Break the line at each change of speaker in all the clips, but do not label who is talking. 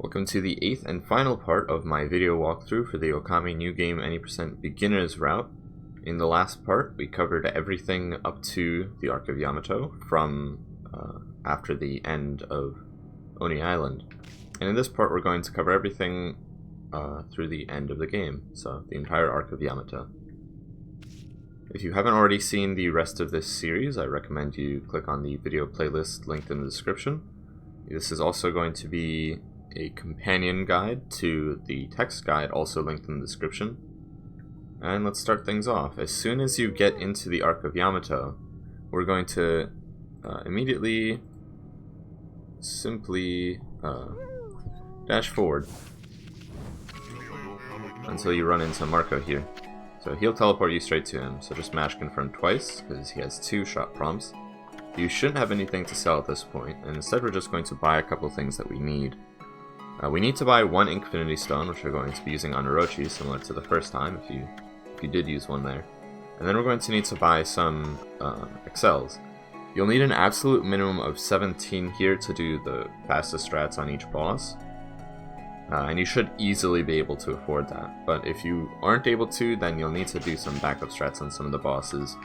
Welcome to the 8th and final part of my video walkthrough for the Okami New Game Any % Beginners route. In the last part, we covered everything up to the Arc of Yamato from after the end of Oni Island. And in this part, we're going to cover everything through the end of the game, so the entire Arc of Yamato. If you haven't already seen the rest of this series, I recommend you click on the video playlist linked in the description. This is also going to be a companion guide to the text guide, also linked in the description. And let's start things off. As soon as you get into the Arc of Yamato, we're going to immediately simply dash forward until you run into Marco here. So he'll teleport you straight to him, so just mash confirm twice, because he has 2 shot prompts. You shouldn't have anything to sell at this point, and instead we're just going to buy a couple things that we need. We need to buy 1 Infinity Stone, which we're going to be using on Orochi, similar to the first time, if you did use one there. And then we're going to need to buy some Excels. You'll need an absolute minimum of 17 here to do the fastest strats on each boss. And you should easily be able to afford that. But if you aren't able to, then you'll need to do some backup strats on some of the bosses.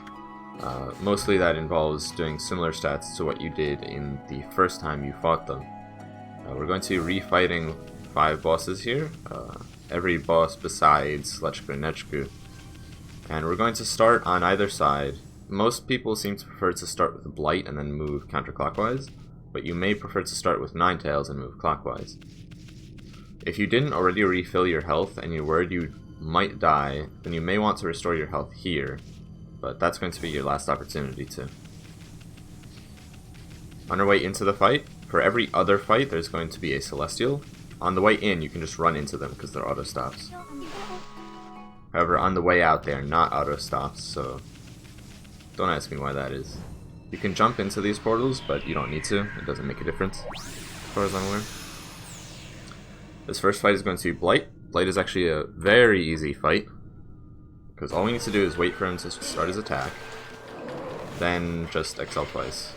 Mostly that involves doing similar stats to what you did in the first time you fought them. We're going to be refighting 5 bosses here, every boss besides Lechku and Nechku. And we're going to start on either side. Most people seem to prefer to start with Blight and then move counterclockwise, but you may prefer to start with Ninetales and move clockwise. If you didn't already refill your health and you're worried you might die, then you may want to restore your health here, but that's going to be your last opportunity to. On our way into the fight, for every other fight there's going to be a Celestial. On the way in you can just run into them because they're auto stops. However, on the way out they are not auto stops, so don't ask me why that is. You can jump into these portals, but you don't need to. It doesn't make a difference, as far as I'm aware. This first fight is going to be Blight. Blight is actually a very easy fight, because all we need to do is wait for him to start his attack, then just Excel twice.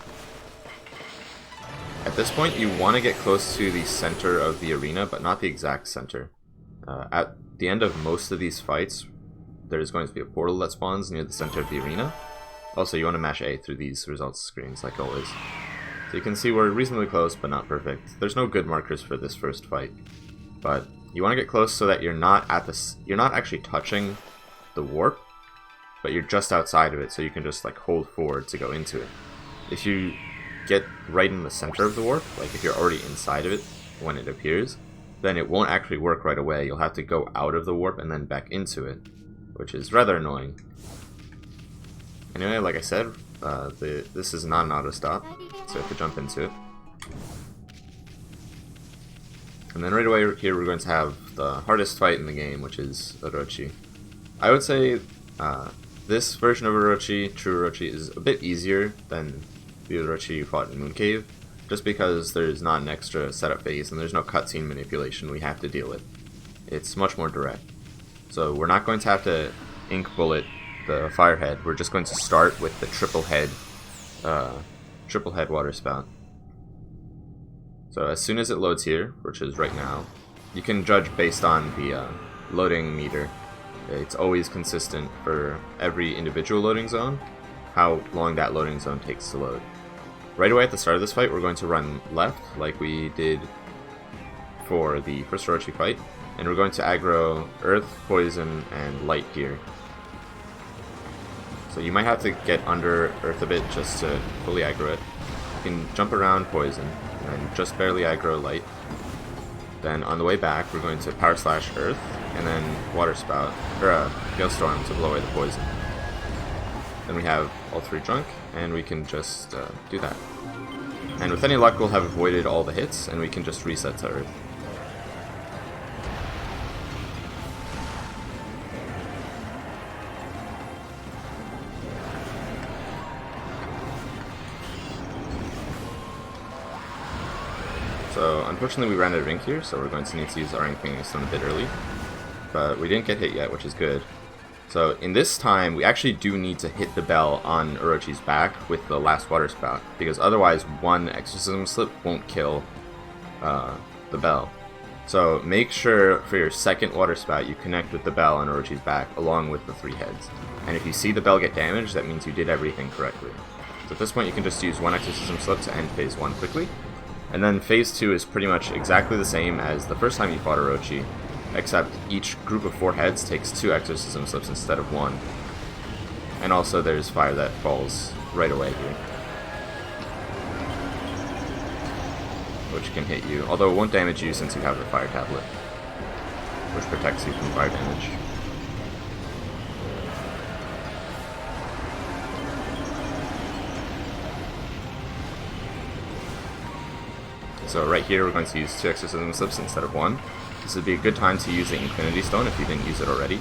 At this point, you want to get close to the center of the arena, but not the exact center. At the end of most of these fights, there's going to be a portal that spawns near the center of the arena. Also, you want to mash A through these results screens, like always. So you can see we're reasonably close, but not perfect. There's no good markers for this first fight, but you want to get close so that you're not actually touching the warp, but you're just outside of it, so you can just like hold forward to go into it. If you get right in the center of the warp, like if you're already inside of it when it appears, then it won't actually work right away. You'll have to go out of the warp and then back into it, which is rather annoying. Anyway, like I said, this is not an auto stop, so you have to jump into it. And then right away here we're going to have the hardest fight in the game, which is Orochi. I would say this version of Orochi, True Orochi, is a bit easier than the Orochi you fought in Mooncave, just because there's not an extra setup phase and there's no cutscene manipulation we have to deal with. It's much more direct. So we're not going to have to ink bullet the Firehead, we're just going to start with the triple head water spout. So as soon as it loads here, which is right now, you can judge based on the loading meter. It's always consistent for every individual loading zone, how long that loading zone takes to load. Right away at the start of this fight, we're going to run left, like we did for the first Orochi fight, and we're going to aggro Earth, Poison, and Light here. So you might have to get under Earth a bit just to fully aggro it. You can jump around Poison, and just barely aggro Light. Then on the way back, we're going to Power Slash Earth, and then Water Spout, or Gale Storm to blow away the Poison. Then we have all 3 drunk, and we can just do that. And with any luck, we'll have avoided all the hits, and we can just reset to Earth. So unfortunately we ran out of ink here, so we're going to need to use our Ink Stone a bit early. But we didn't get hit yet, which is good. So in this time, we actually do need to hit the bell on Orochi's back with the last water spout, because otherwise one exorcism slip won't kill the bell. So make sure for your second water spout you connect with the bell on Orochi's back along with the 3 heads. And if you see the bell get damaged, that means you did everything correctly. So at this point you can just use 1 exorcism slip to end phase 1 quickly. And then phase 2 is pretty much exactly the same as the first time you fought Orochi, except each group of 4 heads takes 2 exorcism slips instead of 1. And also there's fire that falls right away here, which can hit you, although it won't damage you since you have the fire tablet, which protects you from fire damage. So right here we're going to use 2 exorcism slips instead of 1. This would be a good time to use the Infinity Stone if you didn't use it already.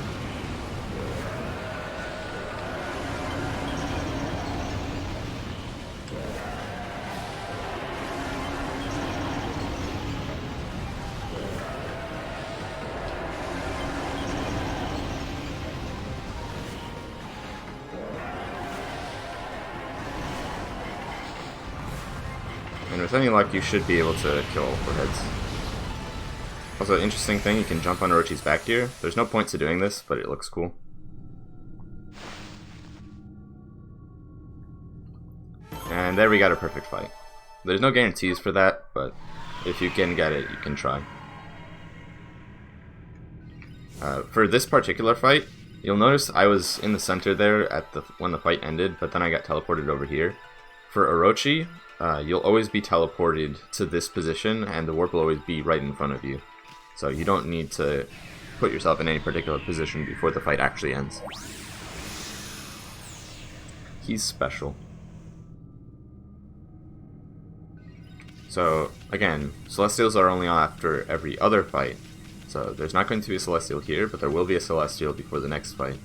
And with any luck, you should be able to kill all 4 heads. Also, interesting thing, you can jump on Orochi's back here. There's no point to doing this, but it looks cool. And there we got a perfect fight. There's no guarantees for that, but if you can get it, you can try. For this particular fight, you'll notice I was in the center there at when the fight ended, but then I got teleported over here. For Orochi, you'll always be teleported to this position, and the warp will always be right in front of you. So you don't need to put yourself in any particular position before the fight actually ends. He's special. So, again, Celestials are only after every other fight. So there's not going to be a Celestial here, but there will be a Celestial before the next fight,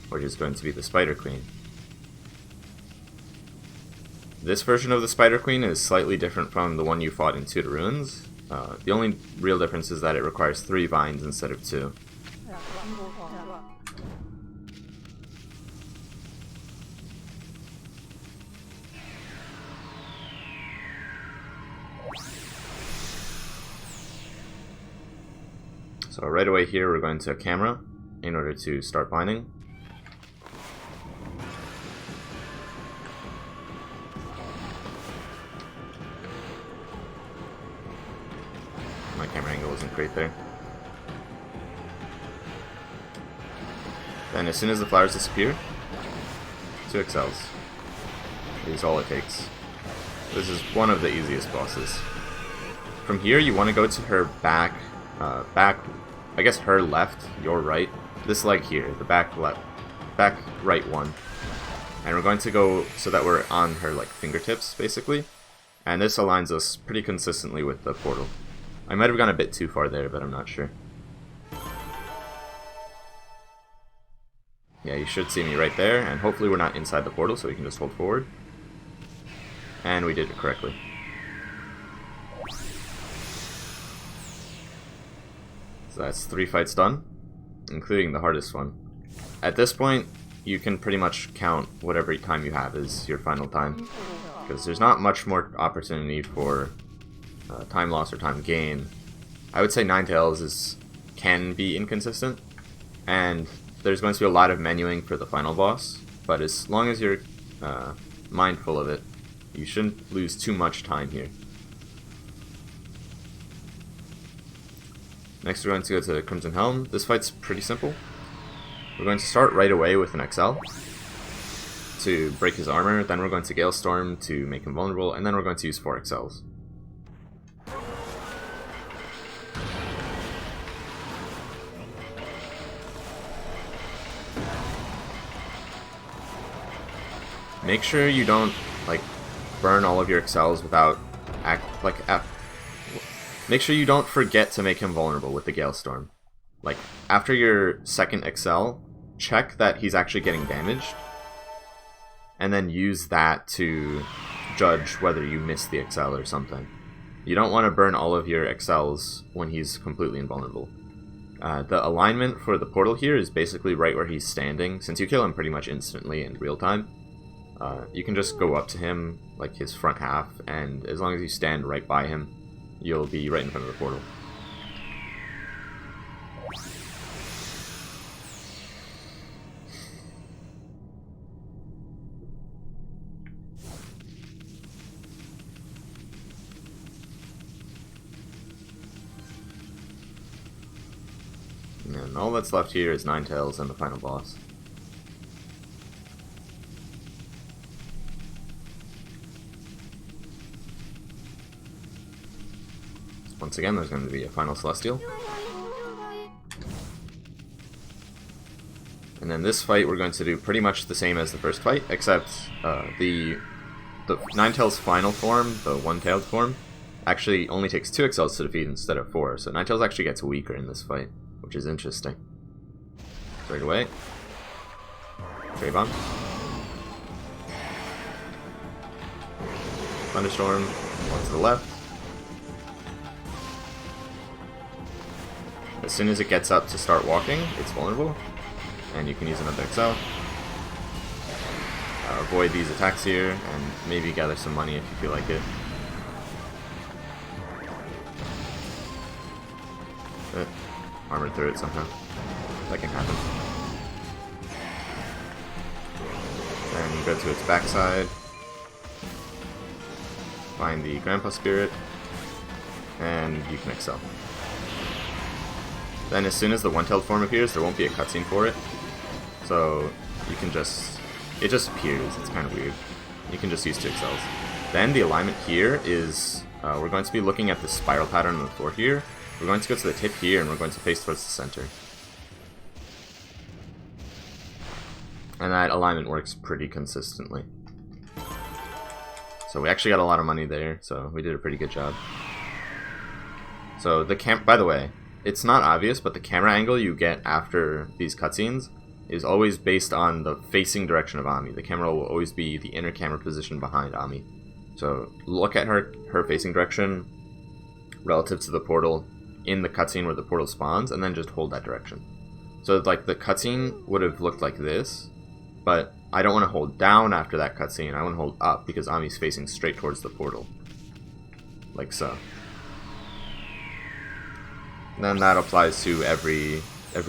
which is going to be the Spider Queen. This version of the Spider Queen is slightly different from the one you fought in Two to Ruins. The only real difference is that it requires 3 vines instead of 2. So right away here we're going to camera in order to start binding. My camera angle isn't great there. Then as soon as the flowers disappear, 2 XLs. Is all it takes. This is one of the easiest bosses. From here you want to go to her back, I guess her left, your right. This leg here, the back right one. And we're going to go so that we're on her like fingertips basically. And this aligns us pretty consistently with the portal. I might have gone a bit too far there, but I'm not sure. Yeah, you should see me right there, and hopefully we're not inside the portal, so we can just hold forward. And we did it correctly. So that's 3 fights done, including the hardest one. At this point, you can pretty much count whatever time you have as your final time, because there's not much more opportunity for time loss or time gain. I would say Ninetales can be inconsistent, and there's going to be a lot of menuing for the final boss, but as long as you're mindful of it, you shouldn't lose too much time here. Next we're going to go to Crimson Helm. This fight's pretty simple. We're going to start right away with an XL to break his armor, then we're going to Gale Storm to make him vulnerable, and then we're going to use 4 XLs. Make sure you don't burn all of your XLs without make sure you don't forget to make him vulnerable with the Gale Storm. After your second XL, check that he's actually getting damaged, and then use that to judge whether you missed the XL or something. You don't want to burn all of your XLs when he's completely invulnerable. The alignment for the portal here is basically right where he's standing. Since you kill him pretty much instantly in real time, you can just go up to him, his front half, and as long as you stand right by him, you'll be right in front of the portal. And all that's left here is Ninetales and the final boss. Once again, there's going to be a final Celestial. And then this fight we're going to do pretty much the same as the first fight, except the Ninetales' final form, the one-tailed form, actually only takes 2 XLs to defeat instead of 4, so Ninetales actually gets weaker in this fight, which is interesting. Straight away. Trade Bomb. Thunderstorm, one to the left. As soon as it gets up to start walking, it's vulnerable, and you can use another XL. Avoid these attacks here, and maybe gather some money if you feel like it. Armored through it somehow. That can happen. Then you go to its backside. Find the Grandpa Spirit, and you can excel. Then as soon as the one-tailed form appears, there won't be a cutscene for it. So you can just... it just appears. It's kind of weird. You can just use 2 XLs. Then the alignment here is... we're going to be looking at the spiral pattern on the floor here. We're going to go to the tip here, and we're going to face towards the center. And that alignment works pretty consistently. So we actually got a lot of money there, so we did a pretty good job. So the by the way, it's not obvious, but the camera angle you get after these cutscenes is always based on the facing direction of Ami. The camera will always be the inner camera position behind Ami. So look at her facing direction relative to the portal in the cutscene where the portal spawns, and then just hold that direction. So like the cutscene would have looked like this, but I don't want to hold down after that cutscene. I want to hold up because Ami's facing straight towards the portal. Like so. And then that applies to every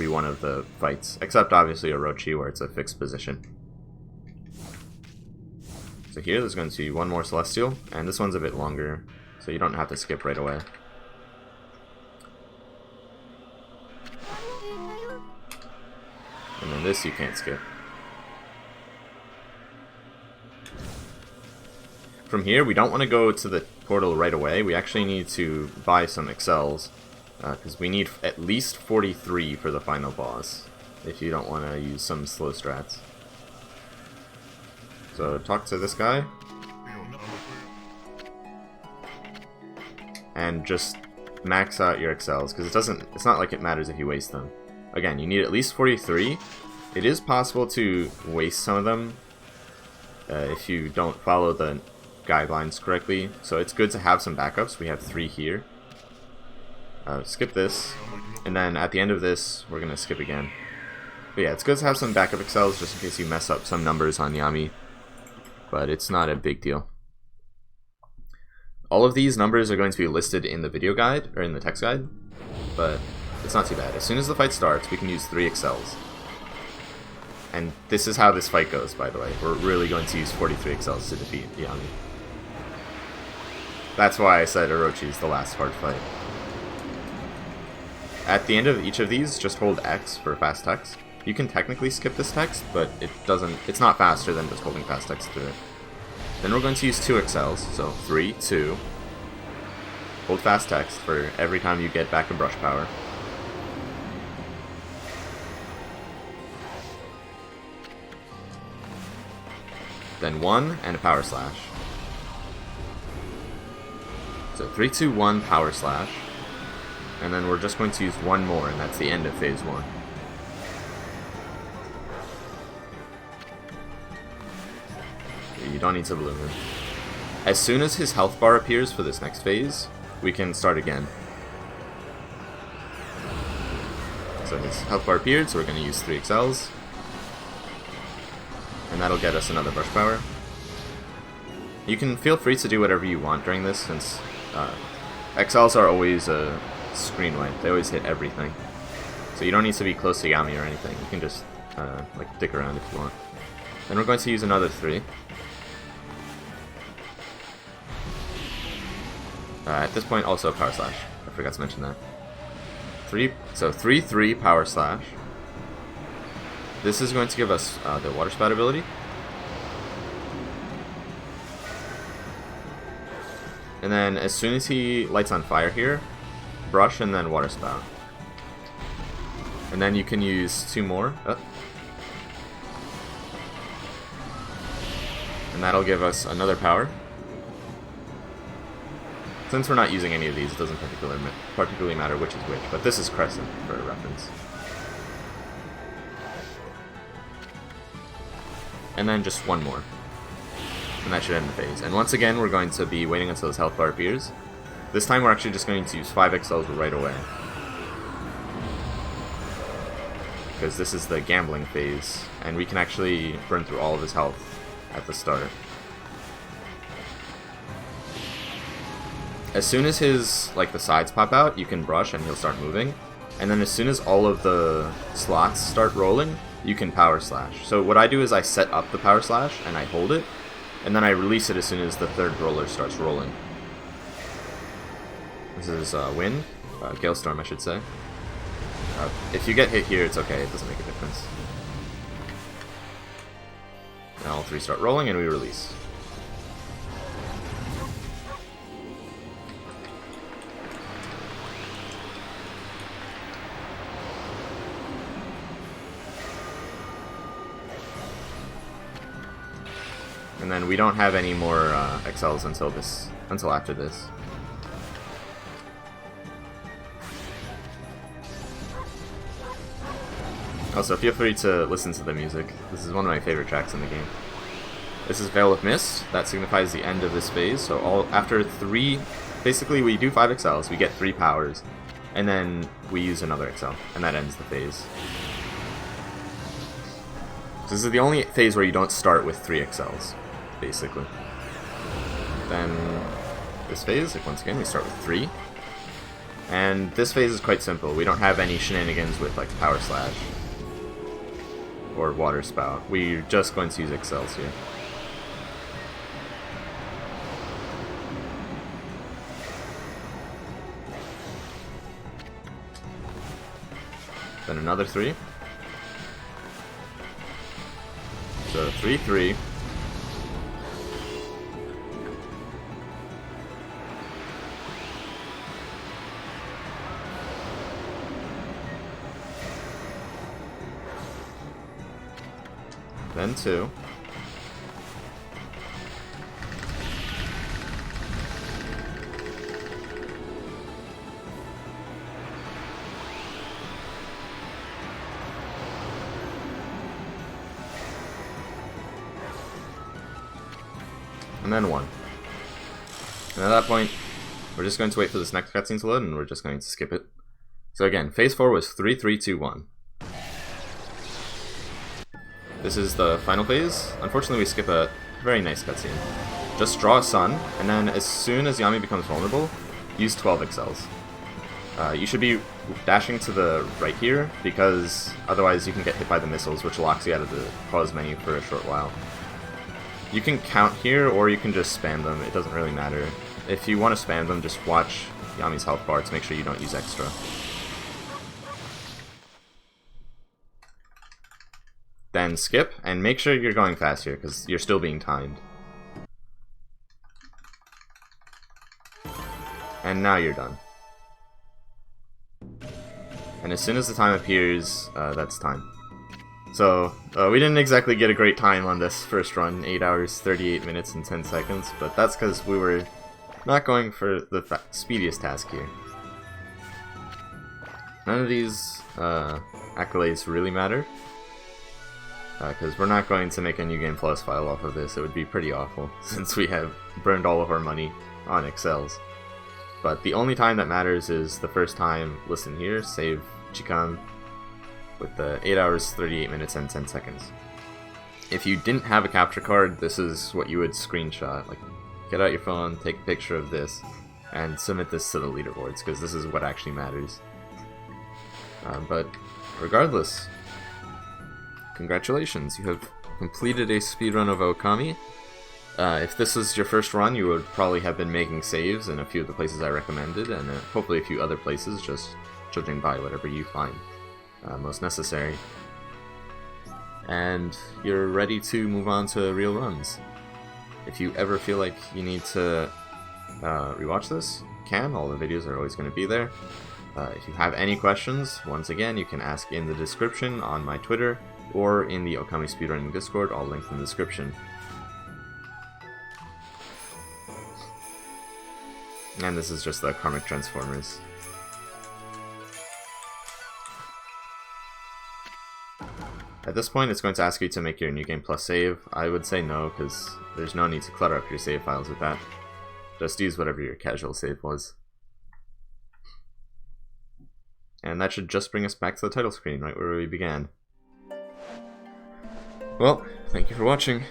one of the fights, except obviously Orochi where it's a fixed position. So here there's going to be one more Celestial, and this one's a bit longer, so you don't have to skip right away. And then this you can't skip. From here, we don't want to go to the portal right away. We actually need to buy some XLs, because we need at least 43 for the final boss, if you don't want to use some slow strats. So talk to this guy, and just max out your XLs, because it's not like it matters if you waste them. Again, you need at least 43. It is possible to waste some of them if you don't follow the guidelines correctly, so it's good to have some backups. We have 3 here. Skip this, and then at the end of this, we're going to skip again. But yeah, it's good to have some backup XLs just in case you mess up some numbers on Yami, but it's not a big deal. All of these numbers are going to be listed in the video guide, or in the text guide, but it's not too bad. As soon as the fight starts, we can use 3 XLs. And this is how this fight goes, by the way. We're really going to use 43 XLs to defeat Yami. That's why I said Orochi is the last hard fight. At the end of each of these, just hold X for fast text. You can technically skip this text, but it's not faster than just holding fast text through it. Then we're going to use 2 XLs, so 3, 2. Hold fast text for every time you get back a brush power. Then 1 and a power slash. So 3, 2, 1 power slash. And then we're just going to use 1 more, and that's the end of phase 1. You don't need to bloom him. As soon as his health bar appears for this next phase, we can start again. So his health bar appeared, so we're going to use 3 XLs. And that'll get us another brush power. You can feel free to do whatever you want during this, since XLs are always a screen wipe. They always hit everything. So you don't need to be close to Yami or anything. You can just like dick around if you want. Then we're going to use another 3. At this point, also Power Slash. I forgot to mention that. 3/3 Power Slash. This is going to give us the Water Spout ability. And then as soon as he lights on fire here, Brush and then Water Spout. And then you can use 2 more. And that'll give us another power. Since we're not using any of these, it doesn't particularly matter which is which, but this is Crescent for reference. And then just 1 more. And that should end the phase. And once again, we're going to be waiting until his health bar appears. This time we're actually just going to use 5 XLs right away. Because this is the gambling phase, and we can actually burn through all of his health at the start. As soon as his, the sides pop out, you can brush and he'll start moving. And then as soon as all of the slots start rolling, you can Power Slash. So what I do is I set up the Power Slash and I hold it, and then I release it as soon as the 3rd roller starts rolling. This is Wind, Galestorm I should say. If you get hit here, it's okay, it doesn't make a difference. And all 3 start rolling and we release. And then we don't have any more XLs until after this. Also, feel free to listen to the music. This is one of my favorite tracks in the game. This is Veil of Mist. That signifies the end of this phase. So after 3, basically we do 5 XLs, we get 3 powers, and then we use another XL, and that ends the phase. So this is the only phase where you don't start with 3 XLs, basically. Then this phase, once again, we start with 3. And this phase is quite simple. We don't have any shenanigans with Power Slash or Water Spout. We're just going to use XLs here. Then another 3. So 3/3. Then 2. And then 1. And at that point, we're just going to wait for this next cutscene to load, and we're just going to skip it. So again, phase 4 was 3/3/2/1. This is the final phase. Unfortunately, we skip a very nice cutscene. Just draw a sun, and then as soon as Yami becomes vulnerable, use 12 XLs. You should be dashing to the right here, because otherwise you can get hit by the missiles, which locks you out of the pause menu for a short while. You can count here, or you can just spam them. It doesn't really matter. If you want to spam them, just watch Yami's health bar to make sure you don't use extra. Then skip, and make sure you're going fast here, because you're still being timed. And now you're done. And as soon as the time appears, that's time. So, we didn't exactly get a great time on this first run, 8 hours, 38 minutes, and 10 seconds, but that's because we were not going for the speediest task here. None of these accolades really matter, because we're not going to make a New Game Plus file off of this. It would be pretty awful, since we have burned all of our money on XLs. But the only time that matters is the first time, listen here, save Chikam, with the 8 hours, 38 minutes, and 10 seconds. If you didn't have a capture card, this is what you would screenshot. Like, get out your phone, take a picture of this, and submit this to the leaderboards, because this is what actually matters. But regardless, congratulations, you have completed a speedrun of Okami. If this is your first run, you would probably have been making saves in a few of the places I recommended, and hopefully a few other places, just judging by whatever you find most necessary. And you're ready to move on to real runs. If you ever feel like you need to rewatch this, you can. All the videos are always going to be there. If you have any questions, once again, you can ask in the description on my Twitter or in the Okami Speedrunning Discord, all linked in the description. And this is just the Karmic Transformers. At this point, it's going to ask you to make your New Game Plus save. I would say no, because there's no need to clutter up your save files with that. Just use whatever your casual save was. And that should just bring us back to the title screen, right where we began. Well, thank you for watching.